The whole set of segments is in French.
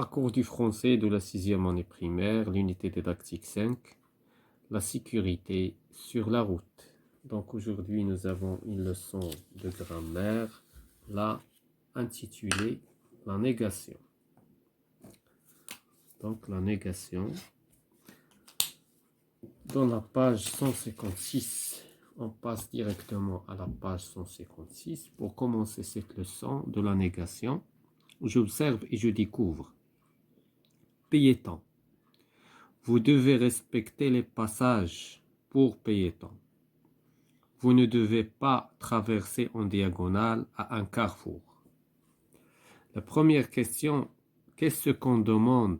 Parcours du français de la 6e année primaire, l'unité didactique 5, la sécurité sur la route. Donc aujourd'hui, nous avons une leçon de grammaire, là, intitulée la négation. Donc la négation. Dans la page 156, on passe directement à la page 156 pour commencer cette leçon de la négation. J'observe et je découvre. Piéton. Vous devez respecter les passages pour piétons. Vous ne devez pas traverser en diagonale à un carrefour. La première question, qu'est-ce qu'on demande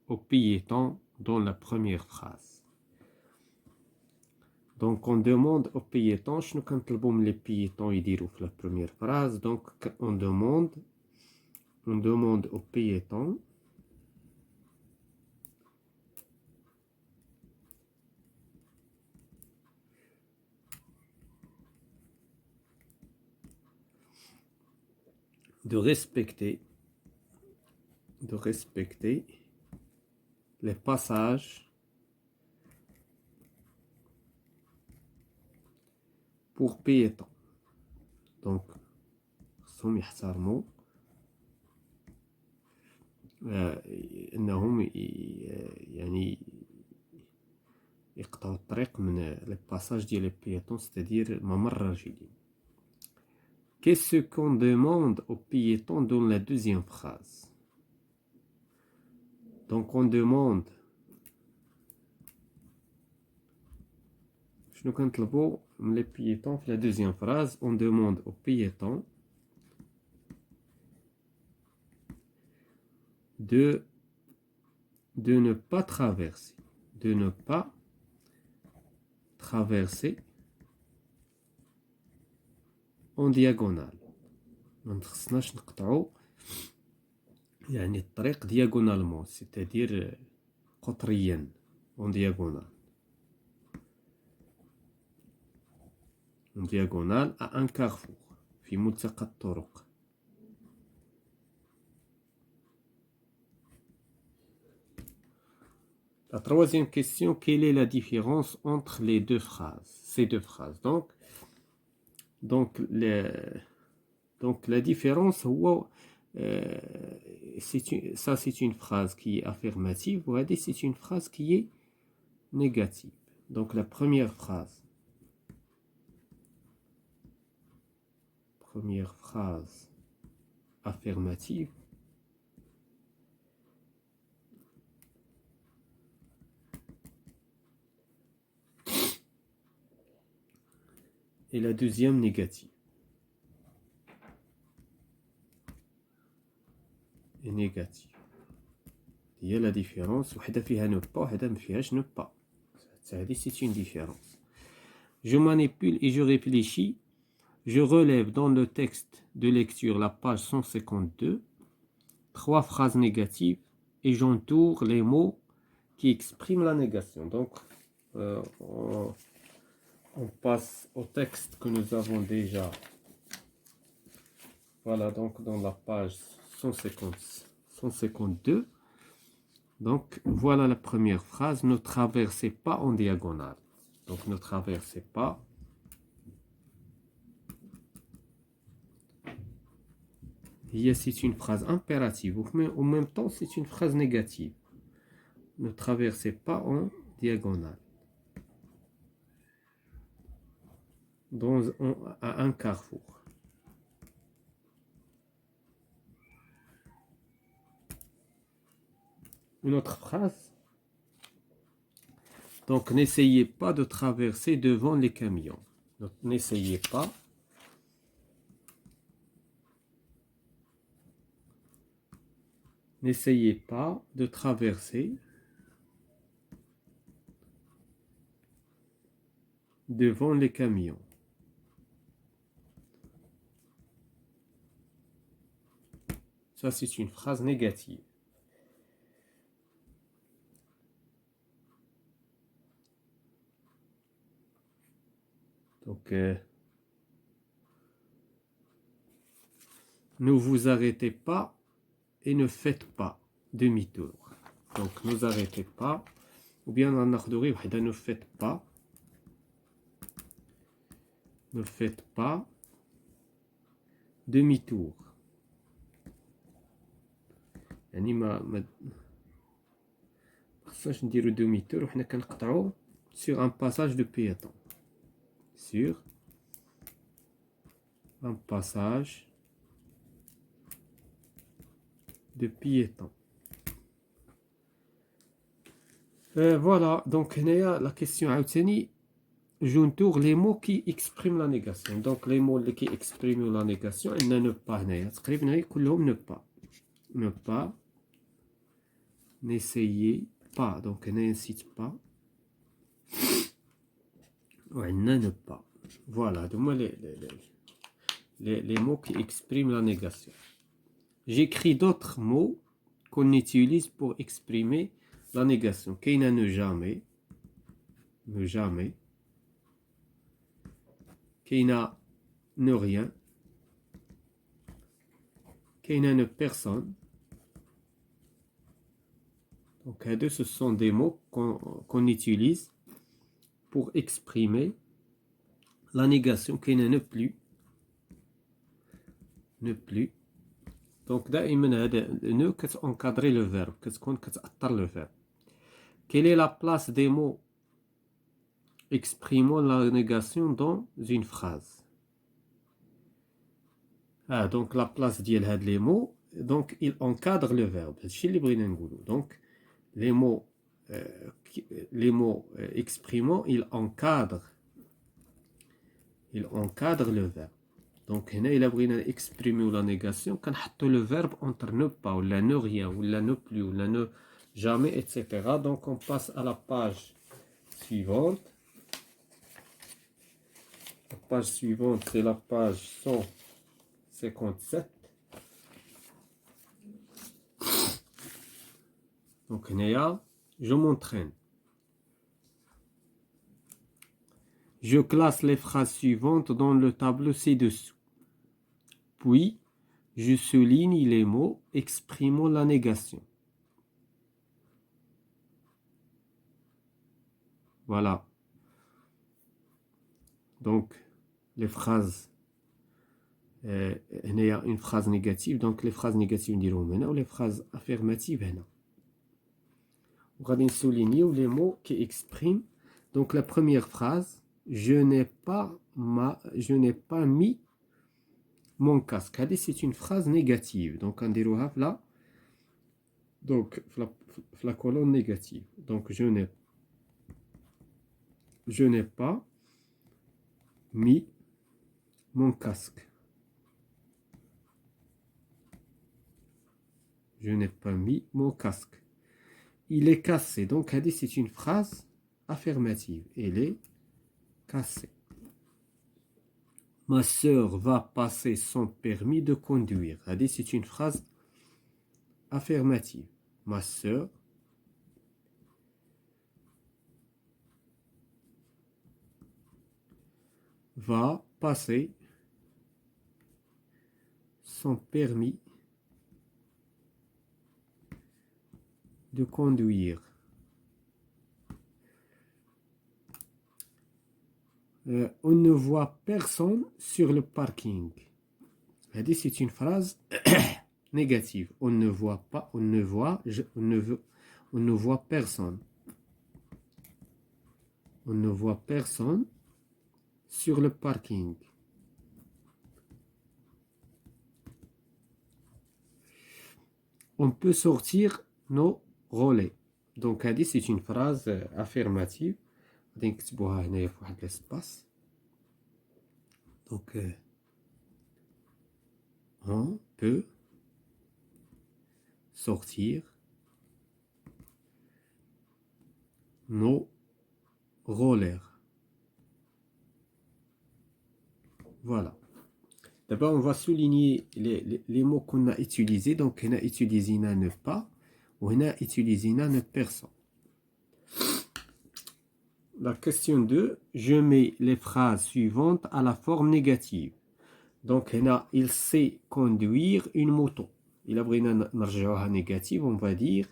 aux piétons dans la première phrase? Donc on demande aux piétons, شنو كنطلبوا من les piétons يديروا في la première phrase. Donc on demande aux piétons de respecter les passages pour piétons. Donc, خصهم يحترموا انهم يعني يقطعوا الطريق من les passages ديال les piétons, c'est-à-dire ممر الراجلين. Qu'est-ce qu'on demande aux piétons dans la deuxième phrase? Donc on demande شنو كنطلبوا من les piétons في la deuxième phrase. On demande aux piétons de ne pas traverser, en diagonale. ما خصناش نقطعوا يعني الطريق diagonalement, c'est-à-dire قطريا, en diagonale. En diagonale à un carrefour في ملتقى الطرق. La troisième question, quelle est la différence entre les deux phrases, ces deux phrases? Donc la différence, c'est une phrase qui est affirmative, ou c'est une phrase qui est négative. Donc la première phrase affirmative, et la deuxième négative. Et négative. Il y a la différence. وحدة فيها ne pas, وحدة ما فيهاش ne pas. C'est une différence. Je manipule et je réfléchis. Je relève dans le texte de lecture, la page 152, 3 phrases négatives et j'entoure les mots qui expriment la négation. Donc, on passe au texte que nous avons déjà. Voilà, donc dans la page 152. Donc, voilà la première phrase. Ne traversez pas en diagonale. Donc, ne traversez pas. C'est une phrase impérative. En même temps, c'est une phrase négative. Ne traversez pas en diagonale. À un carrefour. Une autre phrase. Donc, n'essayez pas de traverser devant les camions. Donc, n'essayez pas. N'essayez pas de traverser devant les camions. Ça, c'est une phrase négative. Donc, ne vous arrêtez pas et ne faites pas. demi-tour. Donc, ne vous arrêtez pas. Ou bien, ne faites pas. Ne faites pas demi-tour. يعني ما خصناش نديرو demi-tour وحنا كنقطعو sur un passage de piéton. Sur un passage de piéton. Voilà, donc la question عاوتاني جونتور les mots qui expriment la négation. Donc les mots qui expriment la négation, عندنا ne pas هنايا تقريبا كلهم ne pas. Ne pas, n'essayez pas. Donc n'incite pas. وعندنا ne pas. Voilà, donc moi les mots qui expriment la négation. J'écris d'autres mots qu'on utilise pour exprimer la négation. Kaina ne jamais. Ne jamais. Kaina ne rien. Kaina ne personne. Donc, ce sont des mots qu'on utilise pour exprimer la négation. Kaina ne plus. Ne plus. Donc, دائما هذا ne كتencadrer le verbe. كتكون كتأثر le verbe. Quelle est la place des mots exprimant la négation dans une phrase? Donc la place ديال هاد les mots, donc il encadre le verbe. هادشي اللي بغينا نقولو. Donc les mots exprimant, il encadre le verbe. Donc هنا إلا بغينا exprimer la négation كنحطو le verbe entre ne pas ou ne rien ou ne plus ou ne jamais, etc. Donc on passe à la page suivante. La page suivante, c'est la page 157. Donc, Néa, je m'entraîne. Je classe les phrases suivantes dans le tableau ci-dessous. Puis, je souligne les mots exprimant la négation. Voilà. Donc, les phrases, il y a une phrase négative, donc les phrases négatives diront maintenant, ou les phrases affirmatives maintenant. On va souligner les mots qui expriment. Donc, la première phrase, je n'ai pas mis mon casque. C'est une phrase négative. Donc, on dirait là, donc, la colonne négative. Donc, je n'ai pas mis mon casque. Je n'ai pas mis mon casque. Il est cassé. Donc, c'est une phrase affirmative. Il est cassé. Ma sœur va passer son permis de conduire. C'est une phrase affirmative. Ma sœur va passer son permis de conduire. On ne voit personne sur le parking. C'est une phrase négative. On ne voit pas, on ne voit personne. On ne voit personne sur le parking. On peut sortir nos relais. Donc, c'est une phrase affirmative. Donc, on peut sortir nos relais. Voilà. D'abord, on va souligner les mots qu'on a utilisés. Donc, on a utilisé ne pas ou on a utilisé ne personne. La question 2, je mets les phrases suivantes à la forme négative. Donc, il sait conduire une moto. إلا بغينا نرجعوها négative, on va dire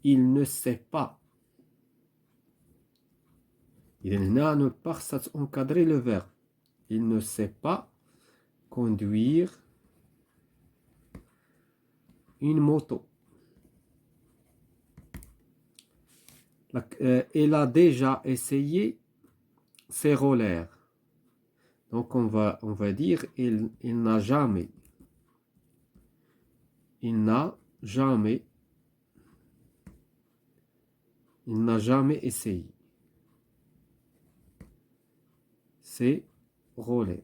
il ne sait pas. إذا هنا ne pas ça encadrer le verbe. Il ne sait pas conduire une moto. Elle a déjà essayé ses rollers. Donc on va dire il n'a jamais. Il n'a jamais essayé. C'est rollers.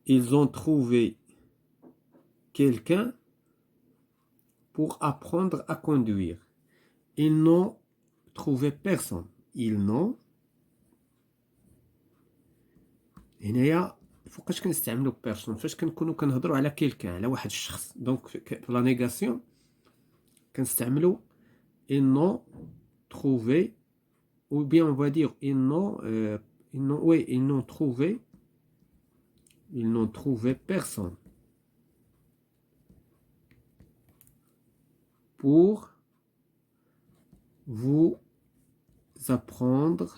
Ils ont trouvé quelqu'un pour apprendre à conduire. Ils n'ont trouvé personne. Ils n'ont. هنايا فوقاش كنستعملوا بيرسون فاش كنكونوا كنهضروا على كيلكان على واحد الشخص دونك في لا نيغاسيون كنستعملوا ils n'ont trouvé ou bien on va dire ils n'ont trouvé personne pour vous apprendre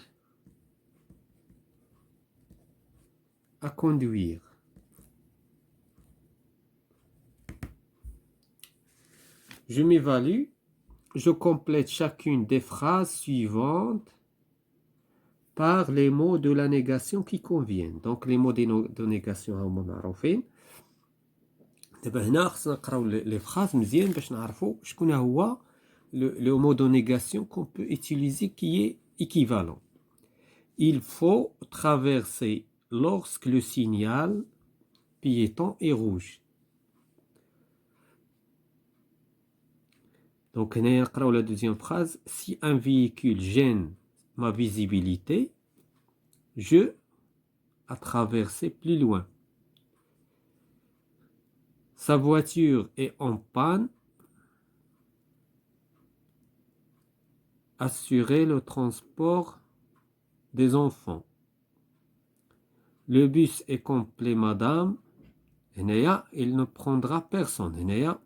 à conduire. Je m'évalue, je complète chacune des phrases suivantes par les mots de la négation qui conviennent. Donc les mots de négation هما معروفين. دابا هنا خصنا نقراو les phrases مزيان باش نعرفوا شكون هو le mot de négation qu'on peut utiliser qui est équivalent. Il faut traverser lorsque le signal piéton est rouge. Donc, on a la deuxième phrase. Si un véhicule gêne ma visibilité, je à traverser plus loin. Sa voiture est en panne. Assurer le transport des enfants. Le bus est complet, madame. Il ne prendra personne.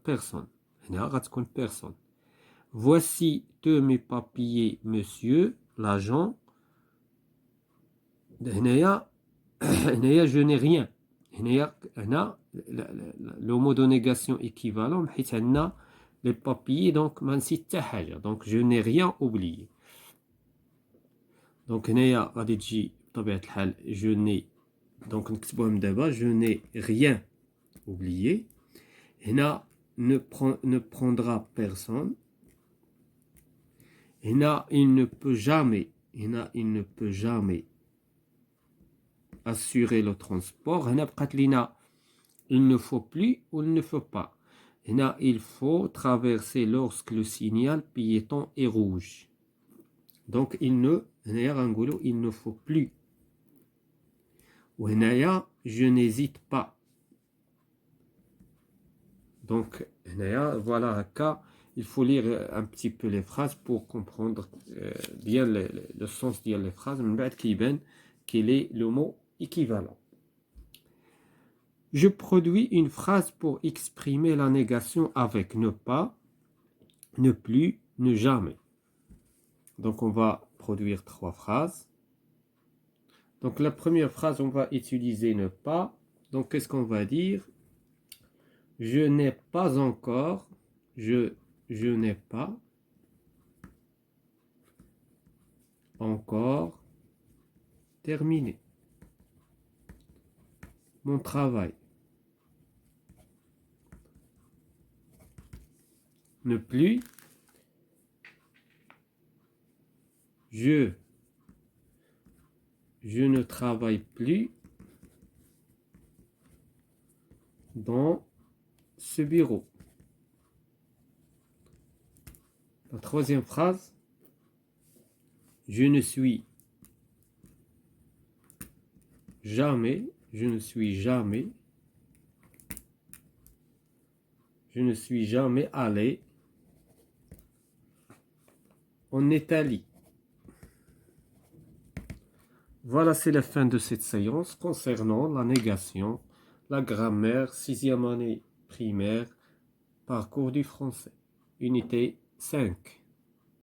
Personne. Personne. Voici tous mes papiers, monsieur l'agent. Je n'ai rien. Le mot de négation équivalent, les papiers, donc, donc je n'ai rien oublié. Donc, je n'ai, donc, je n'ai rien oublié. Ne prendra personne. Il ne peut jamais assurer le transport. Il ne faut plus ou il ne faut pas. Il faut traverser lorsque le signal piéton est rouge. Donc il ne faut plus. Je n'hésite pas. Donc voilà, il faut lire un petit peu les phrases pour comprendre bien le sens des phrases. Quel est le mot équivalent. Je produis une phrase pour exprimer la négation avec ne pas, ne plus, ne jamais. Donc on va produire 3 phrases. Donc la première phrase, on va utiliser ne pas. Donc qu'est-ce qu'on va dire? Je n'ai pas encore, je n'ai pas encore terminé mon travail. Ne plus, je ne travaille plus dans ce bureau. La troisième phrase, je ne suis jamais allé en Italie. Voilà, c'est la fin de cette séance concernant la négation, la grammaire, 6e année primaire, parcours du français, unité 5.